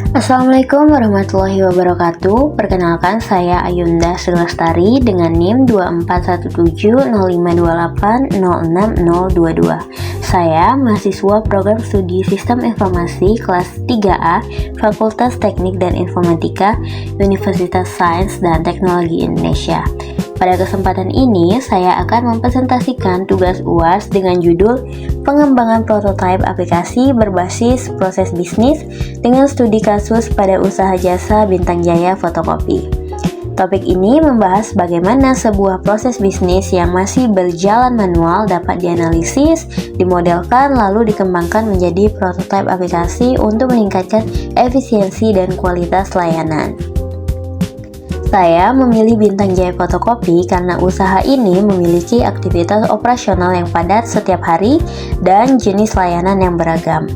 Assalamualaikum warahmatullahi wabarakatuh. Perkenalkan, saya Ayunda Sri Lestari dengan NIM 24170528060022. Saya mahasiswa program studi Sistem Informasi kelas 3A Fakultas Teknik dan Informatika Universitas Sains dan Teknologi Indonesia. Pada kesempatan ini, saya akan mempresentasikan tugas UAS dengan judul Pengembangan Prototipe Aplikasi Berbasis Proses Bisnis dengan Studi Kasus pada Usaha Jasa Bintang Jaya Fotokopi. Topik ini membahas bagaimana sebuah proses bisnis yang masih berjalan manual dapat dianalisis, dimodelkan, lalu dikembangkan menjadi prototipe aplikasi untuk meningkatkan efisiensi dan kualitas layanan. Saya memilih Bintang Jaya Fotokopi karena usaha ini memiliki aktivitas operasional yang padat setiap hari dan jenis layanan yang beragam.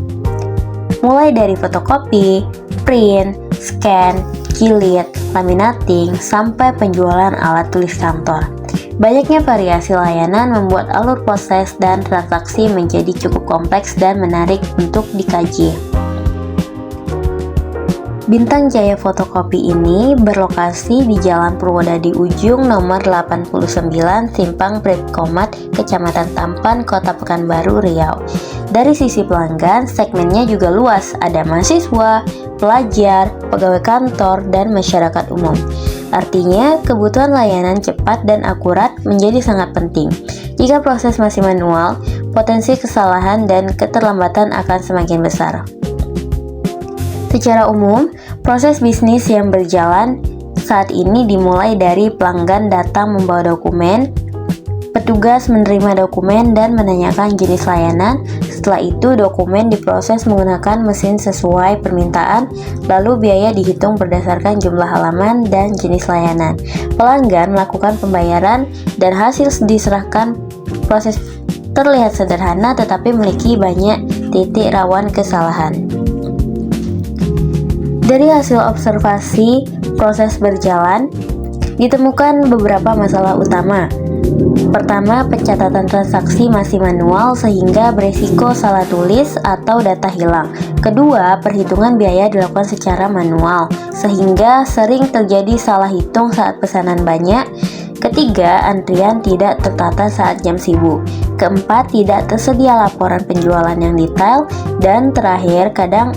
Mulai dari fotokopi, print, scan, jilid, laminating, sampai penjualan alat tulis kantor. Banyaknya variasi layanan membuat alur proses dan transaksi menjadi cukup kompleks dan menarik untuk dikaji. Bintang Jaya Fotokopi ini berlokasi di Jalan Purwodadi Ujung nomor 89 Simpang Bredkomat, Kecamatan Tampan, Kota Pekanbaru, Riau. Dari sisi pelanggan, segmennya juga luas, ada mahasiswa, pelajar, pegawai kantor, dan masyarakat umum. Artinya, kebutuhan layanan cepat dan akurat menjadi sangat penting. Jika proses masih manual, potensi kesalahan dan keterlambatan akan semakin besar. Secara umum, proses bisnis yang berjalan saat ini dimulai dari pelanggan datang membawa dokumen, petugas menerima dokumen dan menanyakan jenis layanan. Setelah itu, dokumen diproses menggunakan mesin sesuai permintaan, lalu biaya dihitung berdasarkan jumlah halaman dan jenis layanan. Pelanggan melakukan pembayaran dan hasil diserahkan. Proses terlihat sederhana tetapi memiliki banyak titik rawan kesalahan. Dari hasil observasi proses berjalan, ditemukan beberapa masalah utama. Pertama, pencatatan transaksi masih manual sehingga beresiko salah tulis atau data hilang. Kedua, perhitungan biaya dilakukan secara manual sehingga sering terjadi salah hitung saat pesanan banyak. Ketiga, antrian tidak tertata saat jam sibuk. Keempat, tidak tersedia laporan penjualan yang detail. Dan terakhir, kadang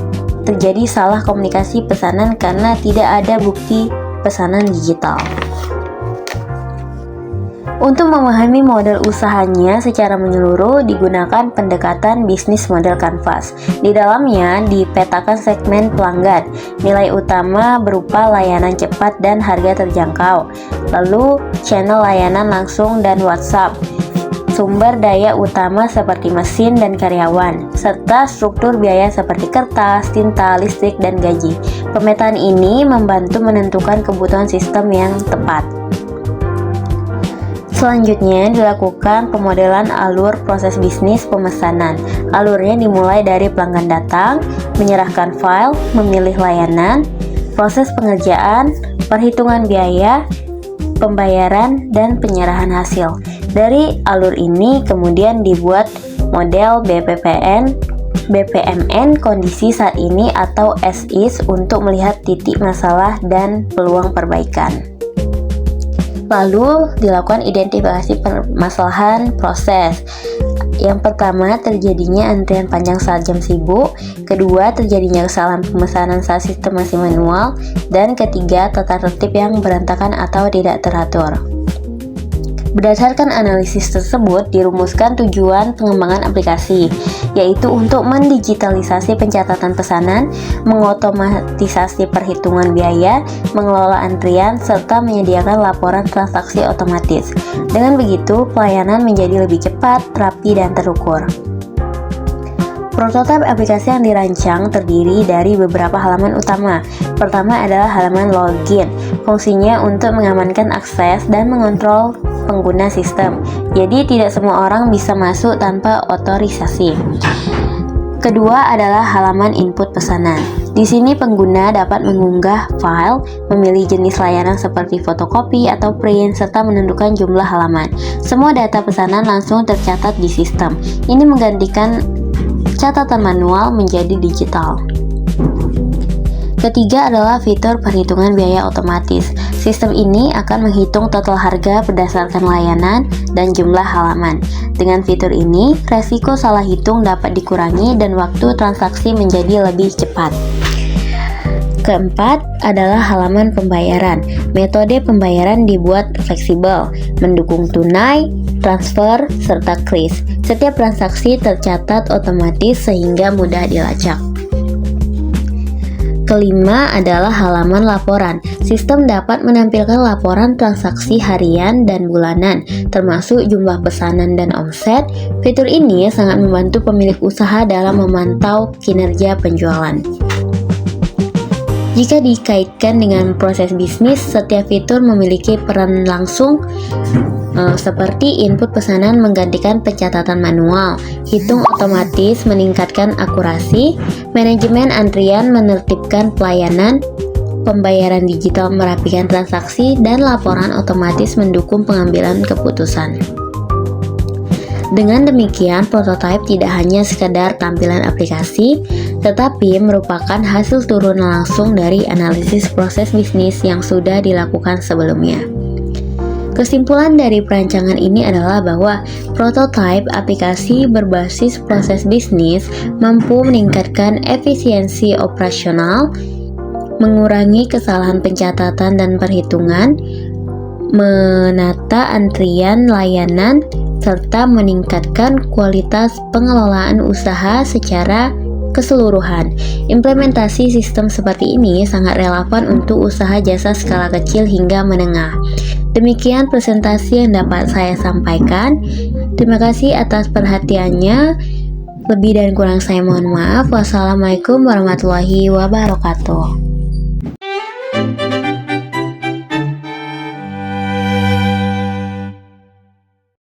terjadi salah komunikasi pesanan karena tidak ada bukti pesanan digital. Untuk memahami model usahanya secara menyeluruh, digunakan pendekatan bisnis model kanvas. Di dalamnya dipetakan segmen pelanggan, nilai utama berupa layanan cepat dan harga terjangkau, lalu channel layanan langsung dan WhatsApp, sumber daya utama seperti mesin dan karyawan, serta struktur biaya seperti kertas, tinta, listrik, dan gaji. Pemetaan ini membantu menentukan kebutuhan sistem yang tepat. Selanjutnya dilakukan pemodelan alur proses bisnis pemesanan. Alurnya dimulai dari pelanggan datang, menyerahkan file, memilih layanan, proses pengerjaan, perhitungan biaya, pembayaran, dan penyerahan hasil. Dari alur ini kemudian dibuat model BPMN kondisi saat ini atau as is untuk melihat titik masalah dan peluang perbaikan. Lalu dilakukan identifikasi permasalahan proses. Yang pertama, terjadinya antrian panjang saat jam sibuk. Kedua, terjadinya kesalahan pemesanan saat sistem masih manual. Dan ketiga, tata tertib yang berantakan atau tidak teratur. Berdasarkan analisis tersebut, dirumuskan tujuan pengembangan aplikasi, yaitu untuk mendigitalisasi pencatatan pesanan, mengotomatisasi perhitungan biaya, mengelola antrian, serta menyediakan laporan transaksi otomatis. Dengan begitu, pelayanan menjadi lebih cepat, rapi, dan terukur. Prototipe aplikasi yang dirancang terdiri dari beberapa halaman utama. Pertama adalah halaman login. Fungsinya untuk mengamankan akses dan mengontrol pengguna sistem. Jadi tidak semua orang bisa masuk tanpa otorisasi. Kedua adalah halaman input pesanan. Di sini pengguna dapat mengunggah file, memilih jenis layanan seperti fotokopi atau print, serta menentukan jumlah halaman. Semua data pesanan langsung tercatat di sistem. Ini menggantikan catatan manual menjadi digital. Ketiga adalah fitur perhitungan biaya otomatis. Sistem ini akan menghitung total harga berdasarkan layanan dan jumlah halaman. Dengan fitur ini, resiko salah hitung dapat dikurangi dan waktu transaksi menjadi lebih cepat. Keempat adalah halaman pembayaran. Metode pembayaran dibuat fleksibel, mendukung tunai, transfer, serta kris. Setiap transaksi tercatat otomatis sehingga mudah dilacak. Kelima adalah halaman laporan. Sistem dapat menampilkan laporan transaksi harian dan bulanan, termasuk jumlah pesanan dan omset. Fitur ini sangat membantu pemilik usaha dalam memantau kinerja penjualan. Jika dikaitkan dengan proses bisnis, setiap fitur memiliki peran langsung seperti input pesanan menggantikan pencatatan manual, hitung otomatis meningkatkan akurasi, manajemen antrian menertibkan pelayanan, pembayaran digital merapikan transaksi, dan laporan otomatis mendukung pengambilan keputusan. Dengan demikian, prototipe tidak hanya sekedar tampilan aplikasi, tetapi merupakan hasil turun langsung dari analisis proses bisnis yang sudah dilakukan sebelumnya. Kesimpulan dari perancangan ini adalah bahwa prototipe aplikasi berbasis proses bisnis mampu meningkatkan efisiensi operasional, mengurangi kesalahan pencatatan dan perhitungan, menata antrian layanan, serta meningkatkan kualitas pengelolaan usaha secara keseluruhan. Implementasi sistem seperti ini sangat relevan untuk usaha jasa skala kecil hingga menengah. Demikian presentasi yang dapat saya sampaikan. Terima kasih atas perhatiannya. Lebih dan kurang saya mohon maaf. Wassalamualaikum warahmatullahi wabarakatuh.